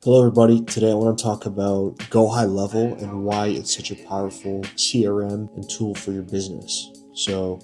Hello, everybody. Today I want to talk about Go High Level and why it's such a powerful CRM and tool for your business. So,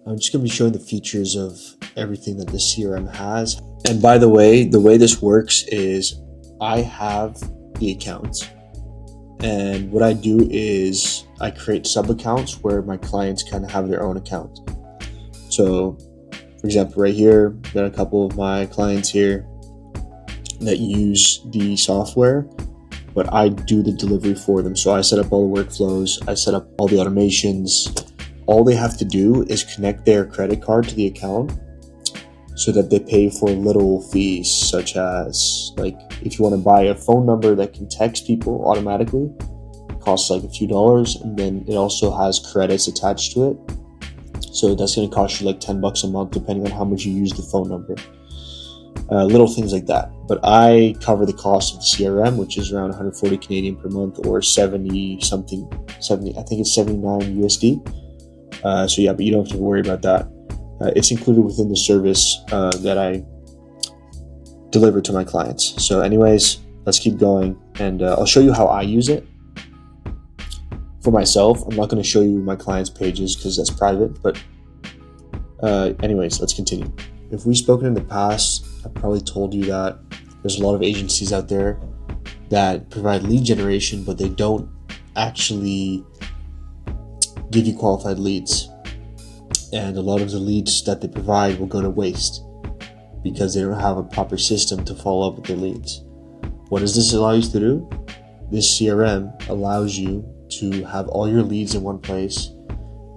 I'm just going to be showing the features of everything that this CRM has. And by the way this works is I have the accounts, and what I do is I create sub accounts where my clients kind of have their own account. So, for example, right here, I've got a couple of my clients here that use the software, but I do the delivery for them. So I set up all the workflows, I set up all the automations. All they have to do is connect their credit card to the account so that they pay for little fees, such as like if you want to buy a phone number that can text people automatically, it costs like a few dollars, and then it also has credits attached to it. So that's going to cost you like $10 a month depending on how much you use the phone number. Little things like that. But I cover the cost of the CRM, which is around 140 Canadian per month, or 70 something, 70, I think it's 79 USD. So yeah, but you don't have to worry about that. It's included within the service that I deliver to my clients. So anyways, let's keep going, and I'll show you how I use it for myself. I'm not going to show you my clients' pages because that's private, but anyways, let's continue. If we've spoken in the past, I've probably told you that there's a lot of agencies out there that provide lead generation, but they don't actually give you qualified leads. And a lot of the leads that they provide will go to waste because they don't have a proper system to follow up with their leads. What does this allow you to do? This CRM allows you to have all your leads in one place,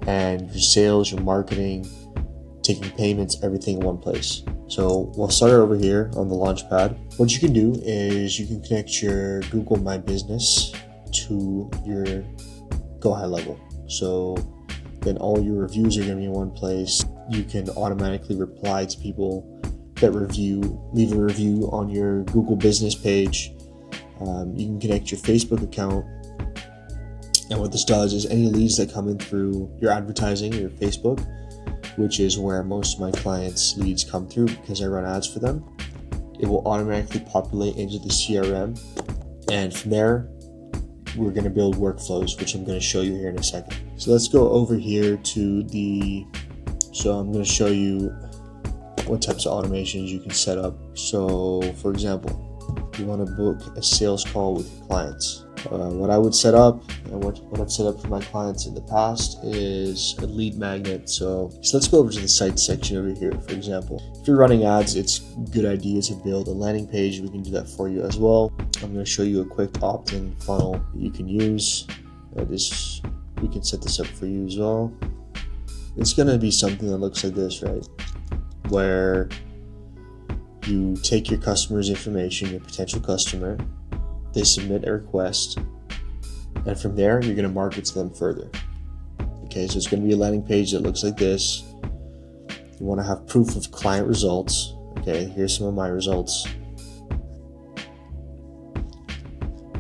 and your sales, your marketing, taking payments, everything in one place. So we'll start over here on the Launchpad. What you can do is you can connect your Google My Business to your Go High Level. So then all your reviews are going to be in one place. You can automatically reply to people that leave a review on your Google business page. You can connect your Facebook account. And what this does is any leads that come in through your advertising, your Facebook, which is where most of my clients' leads come through because I run ads for them, it will automatically populate into the CRM. And from there, we're going to build workflows, which I'm going to show you here in a second. So let's go over here to so I'm going to show you what types of automations you can set up. So for example, you want to book a sales call with your clients. What I would set up, and what I've set up for my clients in the past, is a lead magnet. So let's go over to the site section over here. For example, if you're running ads, it's a good idea to build a landing page. We can do that for you as well. I'm going to show you a quick opt-in funnel that you can use. We can set this up for you as well. It's going to be something that looks like this, right? Where you take your customer's information, your potential customer, they submit a request, and from there you're going to market to them further. Okay, so it's going to be a landing page that looks like this. You want to have proof of client results. Okay, here's some of my results,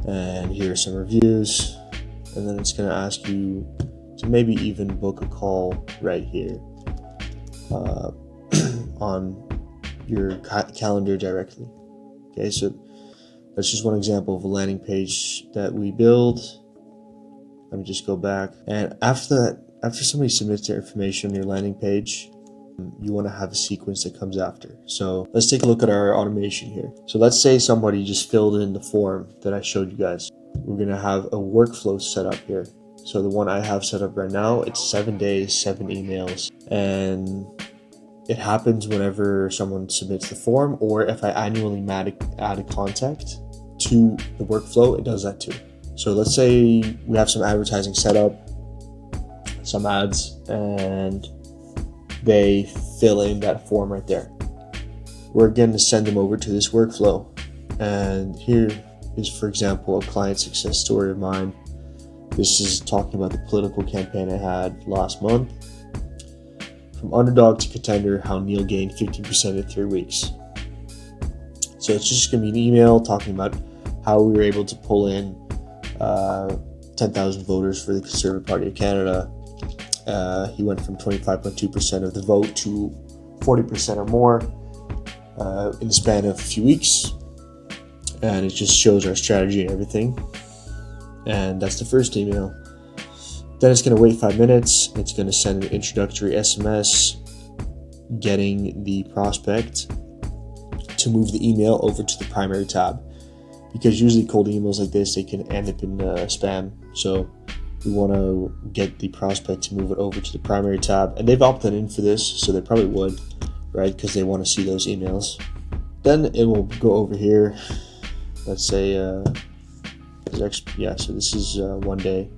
and here are some reviews, and then it's going to ask you to maybe even book a call right here on your calendar directly. Okay, so that's just one example of a landing page that we build. Let me just go back. And after somebody submits their information on your landing page, you want to have a sequence that comes after. So let's take a look at our automation here. So let's say somebody just filled in the form that I showed you guys. We're going to have a workflow set up here. So the one I have set up right now, it's 7 days, 7 emails. And it happens whenever someone submits the form, or if I annually add a contact to the workflow, it does that too. So let's say we have some advertising set up, some ads, and they fill in that form right there. We're going to send them over to this workflow. And here is, for example, a client success story of mine. This is talking about the political campaign I had last month. From underdog to contender, how Neil gained 15% in 3 weeks. So it's just going to be an email talking about how we were able to pull in 10,000 voters for the Conservative Party of Canada. He went from 25.2% of the vote to 40% or more in the span of a few weeks. and it just shows our strategy and everything. And that's the first email. Then it's going to wait 5 minutes. It's going to send an introductory SMS getting the prospect to move the email over to the primary tab, because usually cold emails like this, they can end up in spam. So we want to get the prospect to move it over to the primary tab, and they've opted in for this, so they probably would, right? Because they want to see those emails. Then it will go over here. Let's say, so this is 1 day,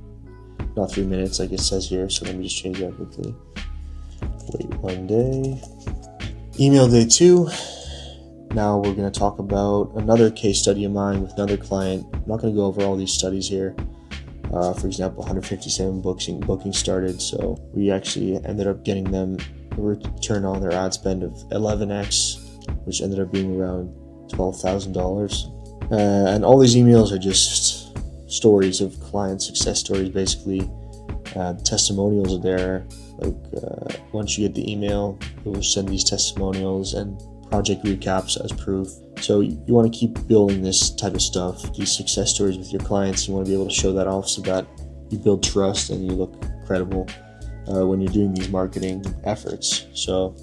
not 3 minutes like it says here. So let me just change that quickly. Wait 1 day. Email day 2. Now we're going to talk about another case study of mine with another client. I'm not going to go over all these studies here. For example, 157 bookings started. So we actually ended up getting them a return on their ad spend of 11x, which ended up being around $12,000. And all these emails are just stories of client success stories, basically. Testimonials are there. Once you get the email, it will send these testimonials and project recaps as proof. So you want to keep building this type of stuff, these success stories with your clients. You want to be able to show that off so that you build trust and you look credible when you're doing these marketing efforts. So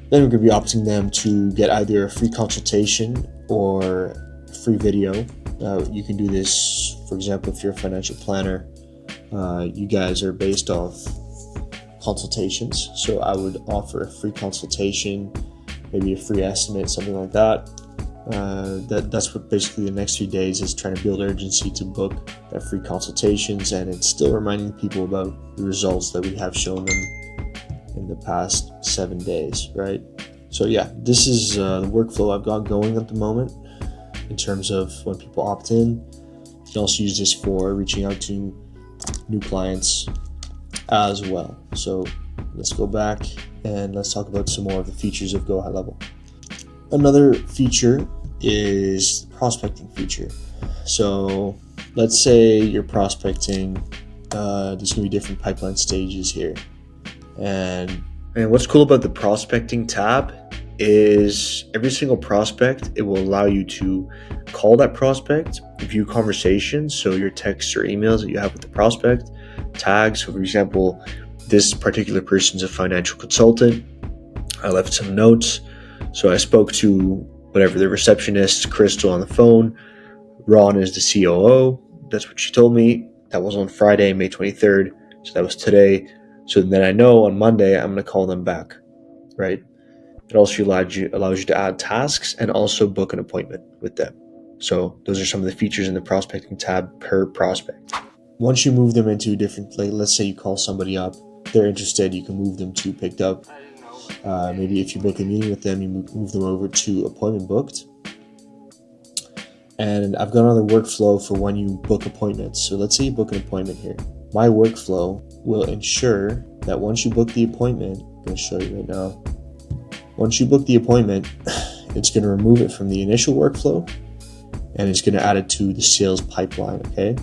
then we're going to be opting them to get either a free consultation or a free video. You can do this, for example, if you're a financial planner. You guys are based off consultations. So I would offer a free consultation, maybe a free estimate, something like that. That's what basically the next few days is, trying to build urgency to book that free consultations, and it's still reminding people about the results that we have shown them in the past 7 days, right? So yeah, this is the workflow I've got going at the moment in terms of when people opt in. You can also use this for reaching out to new clients as well. So let's go back and let's talk about some more of the features of Go High Level. Another feature is the prospecting feature. So let's say you're prospecting, there's going to be different pipeline stages here. And what's cool about the prospecting tab is every single prospect, it will allow you to call that prospect, view conversations, so your texts or emails that you have with the prospect, tags. So for example, this particular person's a financial consultant. I left some notes. So I spoke to the receptionist, Crystal, on the phone. Ron is the COO. That's what she told me. That was on Friday, May 23rd. So that was today. So then I know on Monday, I'm going to call them back, right? It also allows you to add tasks and also book an appointment with them. So those are some of the features in the prospecting tab per prospect. Once you move them into different, let's say you call somebody up, they're interested, you can move them to picked up. Maybe if you book a meeting with them, you move them over to appointment booked. And I've got another workflow for when you book appointments. So let's say you book an appointment here. My workflow will ensure that once you book the appointment, I'm going to show you right now. Once you book the appointment, it's going to remove it from the initial workflow and it's going to add it to the sales pipeline, okay?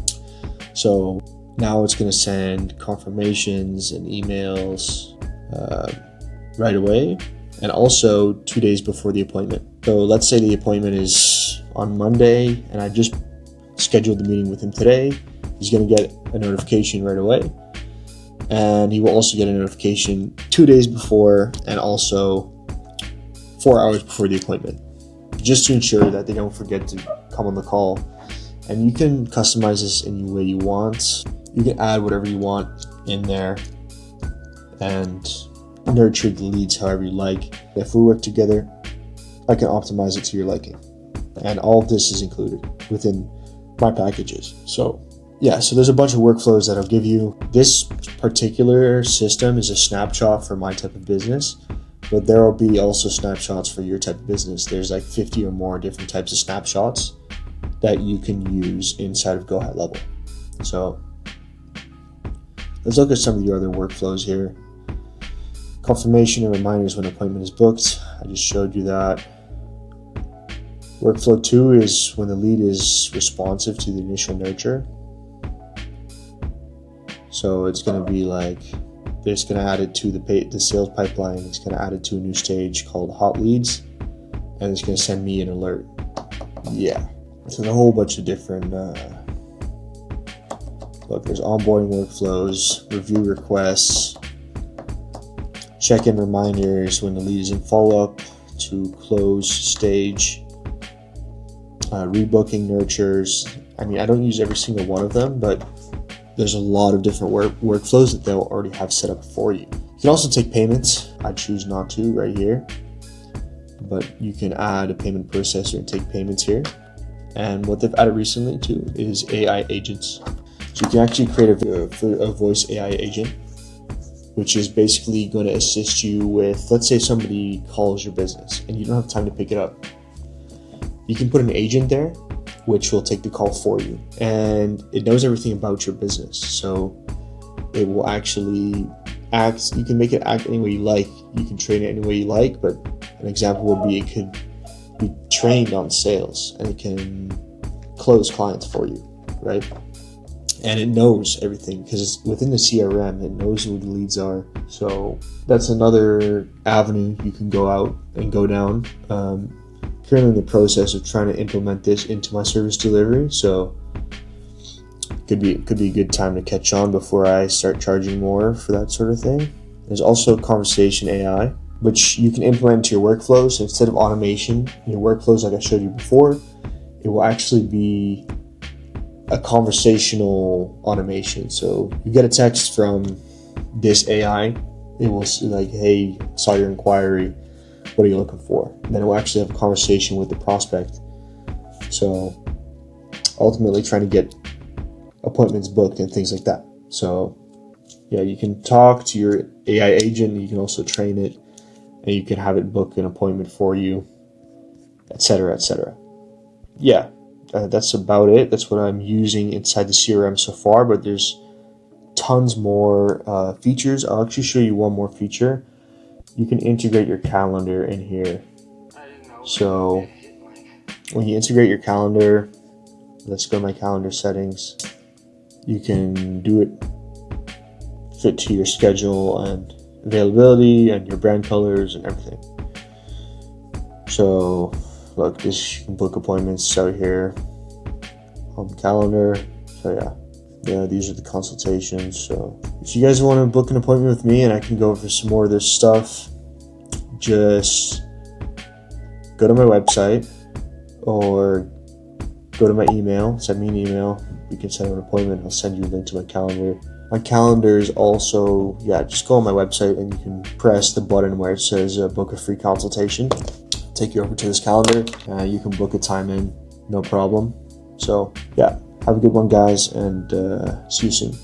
So now it's going to send confirmations and emails right away, and also 2 days before the appointment. So let's say the appointment is on Monday and I just scheduled the meeting with him today. He's going to get a notification right away, and he will also get a notification 2 days before and also 4 hours before the appointment, just to ensure that they don't forget to come on the call. And you can customize this any way you want. You can add whatever you want in there and nurture the leads however you like. If we work together, I can optimize it to your liking. And all of this is included within my packages. So yeah, so there's a bunch of workflows that I'll give you. This particular system is a snapshot for my type of business, but there will be also snapshots for your type of business. There's like 50 or more different types of snapshots that you can use inside of Go High Level. So let's look at some of the other workflows here. Confirmation and reminders when an appointment is booked. I just showed you that. Workflow 2 is when the lead is responsive to the initial nurture. So it's going to be like, it's going to add it to the sales pipeline. It's going to add it to a new stage called hot leads, and it's going to send me an alert. Yeah. So there's a whole bunch of different, look, there's onboarding workflows, review requests, check-in reminders when the lead is in follow-up to close stage, rebooking nurtures. I mean, I don't use every single one of them, but there's a lot of different workflows that they'll already have set up for you. You can also take payments. I choose not to right here, but you can add a payment processor and take payments here. And what they've added recently too is AI agents. So you can actually create a voice AI agent, which is basically going to assist you with, let's say somebody calls your business and you don't have time to pick it up. You can put an agent there, which will take the call for you. And it knows everything about your business. So it will actually act, you can make it act any way you like. You can train it any way you like, but an example would be it could be trained on sales and it can close clients for you, right? And it knows everything because it's within the CRM. It knows who the leads are. So that's another avenue you can go out and go down. Currently in the process of trying to implement this into my service delivery. So could be a good time to catch on before I start charging more for that sort of thing. There's also conversation AI, which you can implement into your workflows. So instead of automation in your workflows like I showed you before, it will actually be a conversational automation. So you get a text from this AI, it will say like, hey, saw your inquiry, what are you looking for? And then it will actually have a conversation with the prospect. So ultimately trying to get appointments booked and things like that. So yeah, you can talk to your AI agent, you can also train it, and you can have it book an appointment for you, etc., etc. Yeah, that's about it. That's what I'm using inside the CRM so far, but there's tons more features. I'll actually show you one more feature. You can integrate your calendar in here. So when you integrate your calendar, let's go to my calendar settings. You can do it fit to your schedule and availability and your brand colors and everything. So look, this, you can book appointments out here on the calendar. So yeah, these are the consultations. So if you guys want to book an appointment with me and I can go over some more of this stuff, just go to my website or go to my email, send me an email. You can set an appointment. I'll send you a link to my calendar. My calendar is also, just go on my website and you can press the button where it says book a free consultation. Take you over to this calendar. You can book a time in, no problem. So yeah, have a good one, guys, and see you soon.